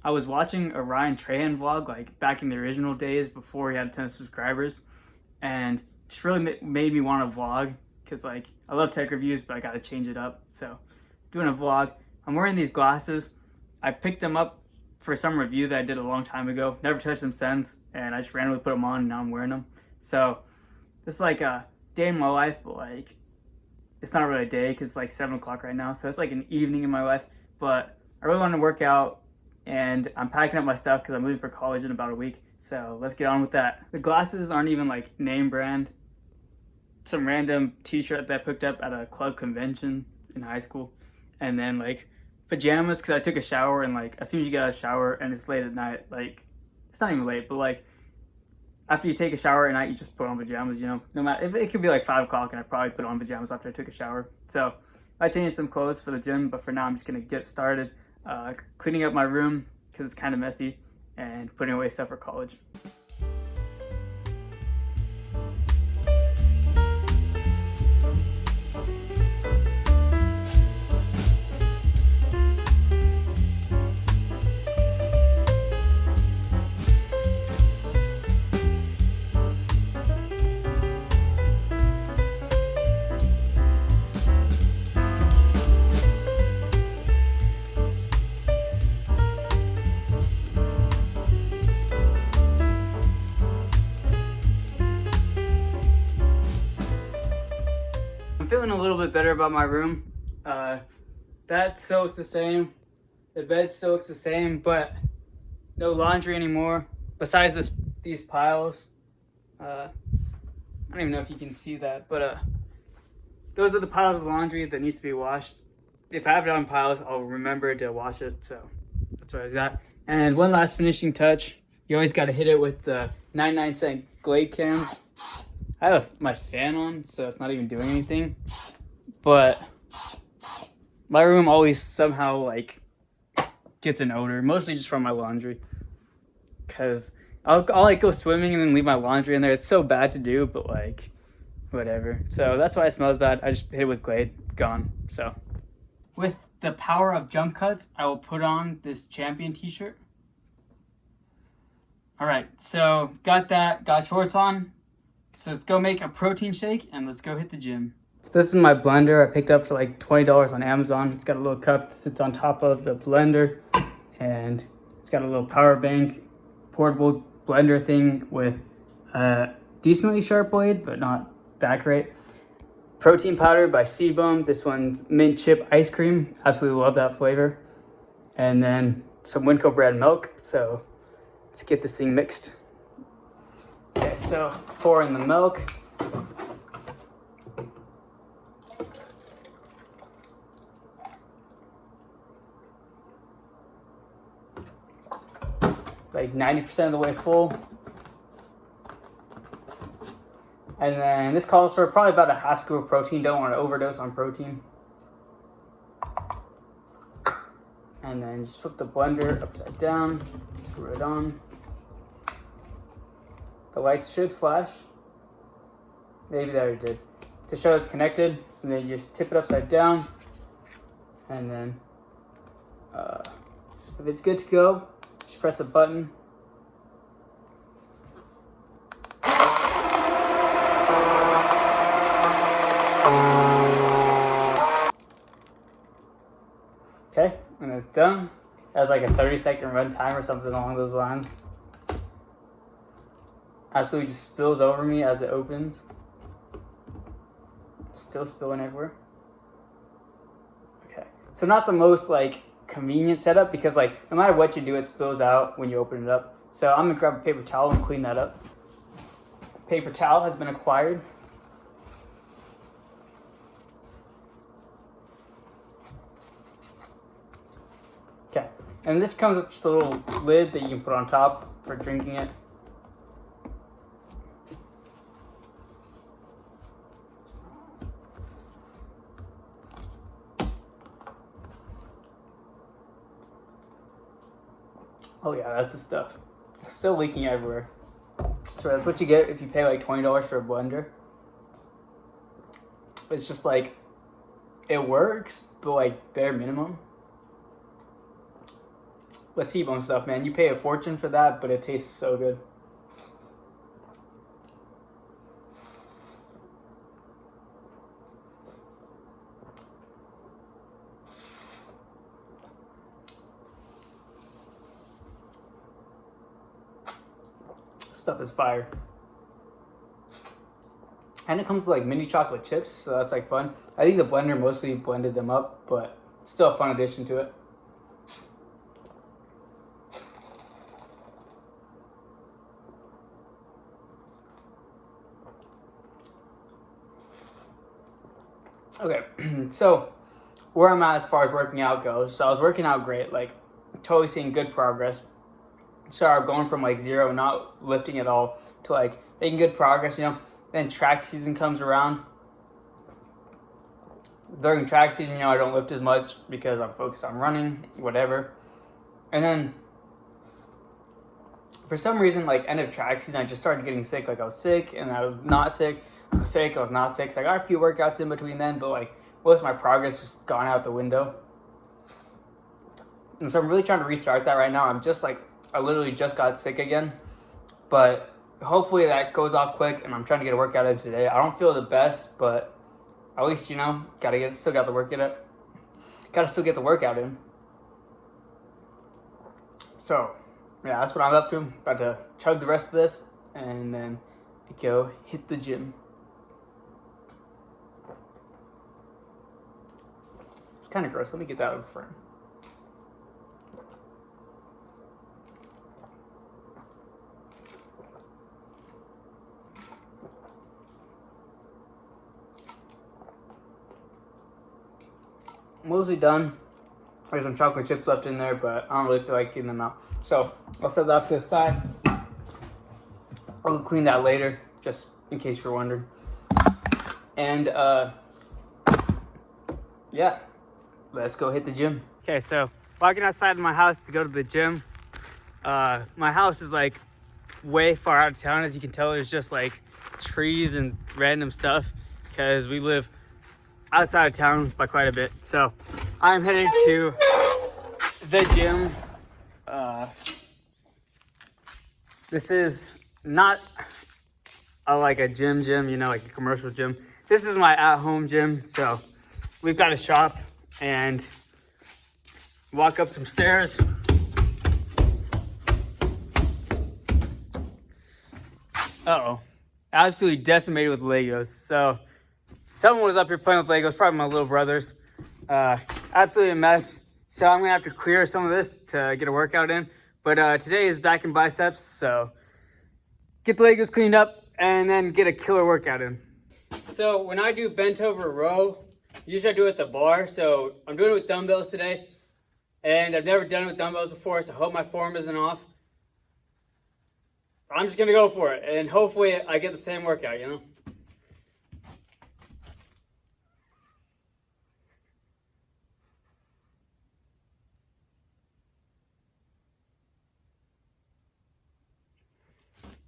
I was watching a Ryan Trahan vlog like back in the original days before he had 10 subscribers, and just really made me want to vlog because like I love tech reviews, but I got to change it up. So doing a vlog. I'm wearing these glasses. I picked them up for some review that I did a long time ago. Never touched them since, and I just randomly put them on, and now I'm wearing them. So this is like a day in my life, but like it's not really a day because it's like 7 o'clock right now. So it's like an evening in my life. But I really want to work out, and I'm packing up my stuff because I'm leaving for college in about a week. So let's get on with that. The glasses aren't even like name brand. Some random t-shirt that I picked up at a club convention in high school. And then like pajamas because I took a shower, and like as soon as you get out of the shower and it's late at night, like it's not even late, but like after you take a shower at night, you just put on pajamas, you know, no matter if it could be like 5 o'clock, and I probably put on pajamas after I took a shower. So I changed some clothes for the gym, but for now I'm just gonna get started cleaning up my room because it's kind of messy, and putting away stuff for college. I'm feeling a little bit better about my room. That still looks the same. The bed still looks the same, but no laundry anymore. Besides these piles. I don't even know if you can see that, but those are the piles of laundry that needs to be washed. If I have it on piles, I'll remember to wash it. So that's what I got. And one last finishing touch. You always got to hit it with the 99-cent Glade cans. I have my fan on, so it's not even doing anything. But my room always somehow like gets an odor, mostly just from my laundry. Cause I'll like go swimming and then leave my laundry in there. It's so bad to do, but like whatever. So that's why it smells bad. I just hit it with Glade, gone. So with the power of jump cuts, I will put on this Champion t-shirt. All right, so got that, got shorts on. So let's go make a protein shake and let's go hit the gym. So this is my blender I picked up for like $20 on Amazon. It's got a little cup that sits on top of the blender, and it's got a little power bank, portable blender thing with a decently sharp blade, but not that great. Protein powder by Seaboom. This one's mint chip ice cream. Absolutely love that flavor. And then some Winco brand milk. So let's get this thing mixed. Okay, so pour in the milk. Like 90% of the way full. And then this calls for probably about a half scoop of protein. Don't want to overdose on protein. And then just flip the blender upside down, screw it on. The lights should flash. Maybe that it did. To show it's connected, and then you just tip it upside down. And then if it's good to go, just press a button. Okay, and it's done. It has like a 30-second run time or something along those lines. Absolutely just spills over me as it opens. Still spilling everywhere. Okay, so not the most like convenient setup because like no matter what you do, it spills out when you open it up. So I'm gonna grab a paper towel and clean that up. Paper towel has been acquired. Okay, and this comes with just a little lid that you can put on top for drinking it. Oh yeah, that's the stuff. It's still leaking everywhere. So that's what you get if you pay like $20 for a blender. It's just like, it works, but like bare minimum. But T-bone stuff, man, you pay a fortune for that, but it tastes so good. Stuff is fire. And it comes with like mini chocolate chips, so that's like fun. I think the blender mostly blended them up, but still a fun addition to it. Okay, so where I'm at as far as working out goes. So I was working out great, like totally seeing good progress. So I'm going from like zero, not lifting at all, to like making good progress, you know. Then track season comes around. During track season, you know, I don't lift as much because I'm focused on running, whatever. And then for some reason, like end of track season, I just started getting sick. Like I was sick and I was not sick. I was sick, I was not sick. So I got a few workouts in between then, but like most of my progress just gone out the window. And so I'm really trying to restart that right now. I'm just like, I literally just got sick again. But hopefully that goes off quick, and I'm trying to get a workout in today. I don't feel the best, but at least, you know, still got the work in it. Gotta still get the workout in. So, yeah, that's what I'm up to. About to chug the rest of this, and then go hit the gym. It's kind of gross. Let me get that out of frame. Mostly done. There's some chocolate chips left in there, but I don't really feel like getting them out. So I'll set that off to the side. I'll clean that later, just in case you're wondering. And yeah, let's go hit the gym. Okay, so walking outside of my house to go to the gym. My house is like way far out of town. As you can tell, there's just like trees and random stuff because we live outside of town by quite a bit. So I'm headed to the gym. This is not like a gym, you know, like a commercial gym. This is my at-home gym. So we've got a shop and walk up some stairs. Uh-oh. Absolutely decimated with Legos. So someone was up here playing with Legos, probably my little brothers. Absolutely a mess. So I'm gonna have to clear some of this to get a workout in. But today is back and biceps, so get the Legos cleaned up and then get a killer workout in. So when I do bent over row, usually I do it at the bar. So I'm doing it with dumbbells today. And I've never done it with dumbbells before, so I hope my form isn't off. I'm just gonna go for it, and hopefully I get the same workout, you know?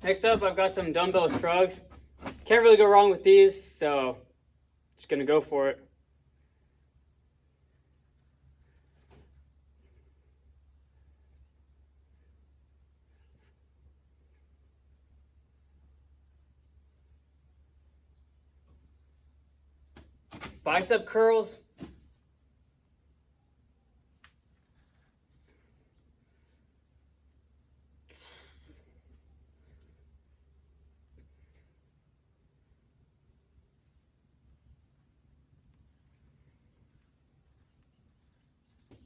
Next up, I've got some dumbbell shrugs. Can't really go wrong with these, so just gonna go for it. Bicep curls.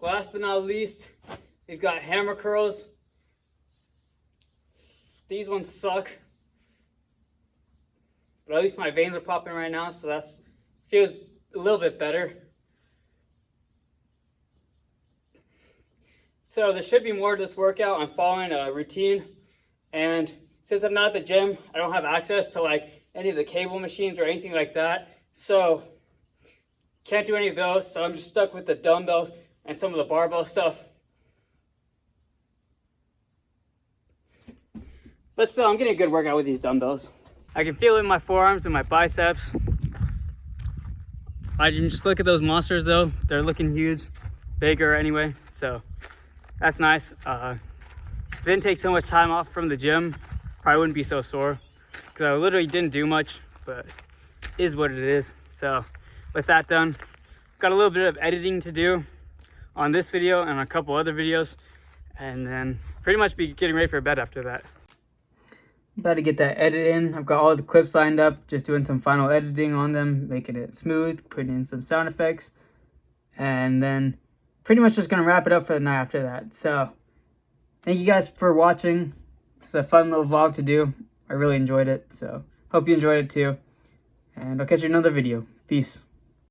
Last but not least, we've got hammer curls. These ones suck, but at least my veins are popping right now, so that feels a little bit better. So there should be more to this workout. I'm following a routine, and since I'm not at the gym, I don't have access to like any of the cable machines or anything like that, so can't do any of those. So I'm just stuck with the dumbbells and some of the barbell stuff. But still, I'm getting a good workout with these dumbbells. I can feel it in my forearms and my biceps. I can just look at those monsters though. They're looking huge, bigger anyway. So that's nice. If I didn't take so much time off from the gym, probably wouldn't be so sore, because I literally didn't do much, but it is what it is. So with that done, got a little bit of editing to do on this video and a couple other videos, and then pretty much be getting ready for bed after that. About to get that edit in. I've got all the clips lined up, just doing some final editing on them, making it smooth, putting in some sound effects, and then pretty much just gonna wrap it up for the night after that. So thank you guys for watching. It's a fun little vlog to do. I really enjoyed it, so hope you enjoyed it too, and I'll catch you in another video. Peace.